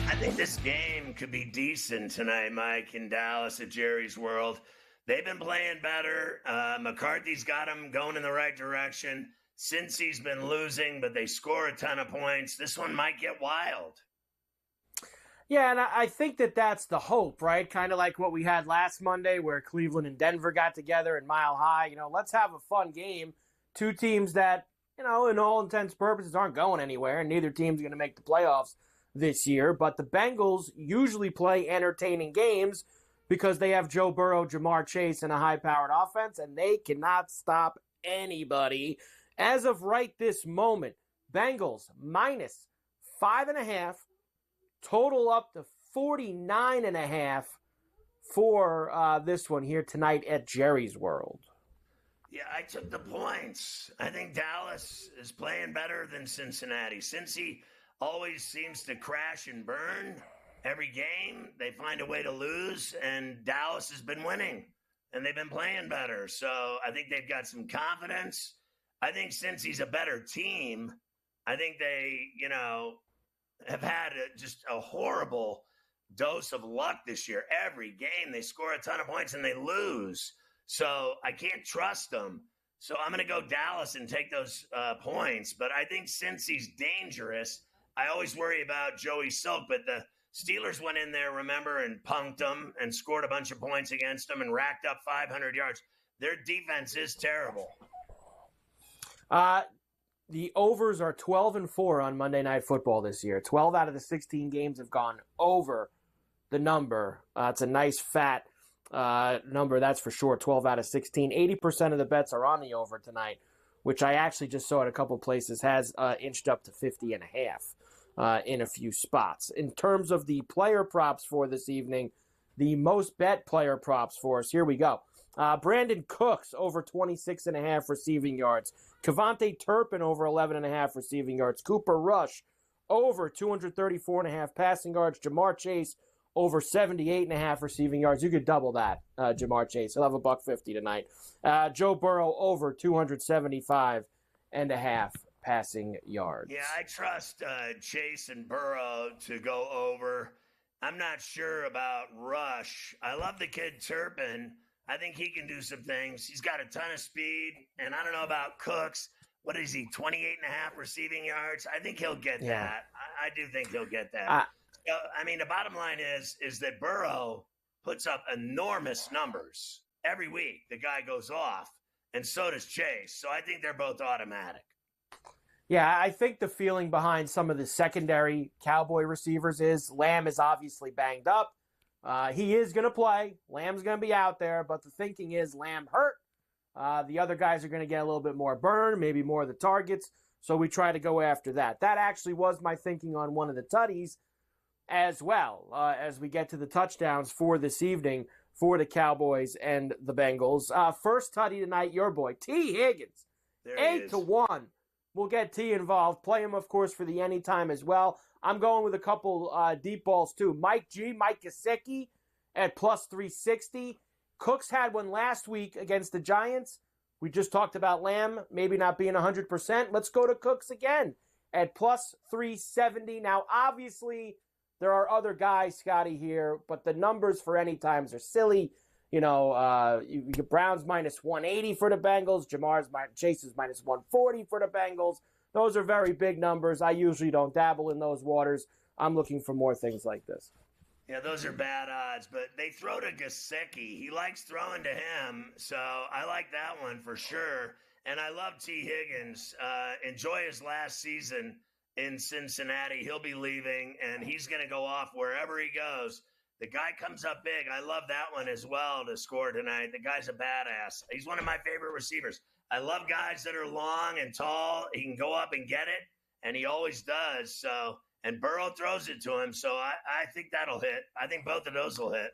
I think this game could be decent tonight, Mike, in Dallas at Jerry's World. They've been playing better. McCarthy's got them going in the right direction. Cincy's been losing, but they score a ton of points. This one might get wild. Yeah, and I think that's the hope, right? Kind of like what we had last Monday where Cleveland and Denver got together in Mile High. Let's have a fun game. Two teams that, in all intents and purposes aren't going anywhere, and neither team's going to make the playoffs this year. But the Bengals usually play entertaining games because they have Joe Burrow, Jamar Chase, and a high-powered offense, and they cannot stop anybody. As of right this moment, Bengals minus 5.5. Total up to 49.5 for this one here tonight at Jerry's World. Yeah, I took the points. I think Dallas is playing better than Cincinnati. Cincy always seems to crash and burn every game. They find a way to lose, and Dallas has been winning, and they've been playing better. So I think they've got some confidence. I think Cincy's a better team. I think they, have had just a horrible dose of luck this year. Every game they score a ton of points and they lose. So I can't trust them. So I'm going to go Dallas and take those points. But I think Cincy's dangerous. I always worry about Joey Silk, but the Steelers went in there, remember, and punked them and scored a bunch of points against them and racked up 500 yards. Their defense is terrible. The overs are 12-4 on Monday Night Football this year. 12 out of the 16 games have gone over the number. It's a nice fat number, that's for sure. 12 out of 16. 80% of the bets are on the over tonight, which I actually just saw at a couple places has inched up to 50.5 in a few spots. In terms of the player props for this evening, the most bet player props for us, here we go. Brandon Cooks over 26.5 receiving yards. Kevontae Turpin over 11.5 receiving yards. Cooper Rush over 234.5 passing yards. Jamar Chase over 78.5 receiving yards. You could double that, Jamar Chase. He'll have $150 tonight. Joe Burrow over 275.5 passing yards. Yeah, I trust Chase and Burrow to go over. I'm not sure about Rush. I love the kid Turpin. I think he can do some things. He's got a ton of speed, and I don't know about Cooks. What is he, 28.5 receiving yards? I think he'll get that. I do think he'll get that. The bottom line is that Burrow puts up enormous numbers every week. The guy goes off, and so does Chase. So I think they're both automatic. Yeah, I think the feeling behind some of the secondary Cowboy receivers is Lamb is obviously banged up. He is going to play. Lamb's going to be out there, but the thinking is Lamb hurt. The other guys are going to get a little bit more burn, maybe more of the targets, so we try to go after that. That actually was my thinking on one of the tutties as well, as we get to the touchdowns for this evening for the Cowboys and the Bengals. First tutty tonight, your boy, T. Higgins, 8-1. We'll get T involved. Play him, of course, for the anytime as well. I'm going with a couple deep balls, too. Mike Gesicki at plus 360. Cooks had one last week against the Giants. We just talked about Lamb maybe not being 100%. Let's go to Cooks again at plus 370. Now, obviously, there are other guys, Scotty, here, but the numbers for anytimes are silly. You get Browns minus 180 for the Bengals. Chase is minus 140 for the Bengals. Those are very big numbers. I usually don't dabble in those waters. I'm looking for more things like this. Yeah, those are bad odds, but they throw to Gesicki. He likes throwing to him, so I like that one for sure. And I love T. Higgins. Enjoy his last season in Cincinnati. He'll be leaving, and he's going to go off wherever he goes. The guy comes up big. I love that one as well to score tonight. The guy's a badass. He's one of my favorite receivers. I love guys that are long and tall. He can go up and get it, and he always does. So, and Burrow throws it to him, so I think that'll hit. I think both of those will hit.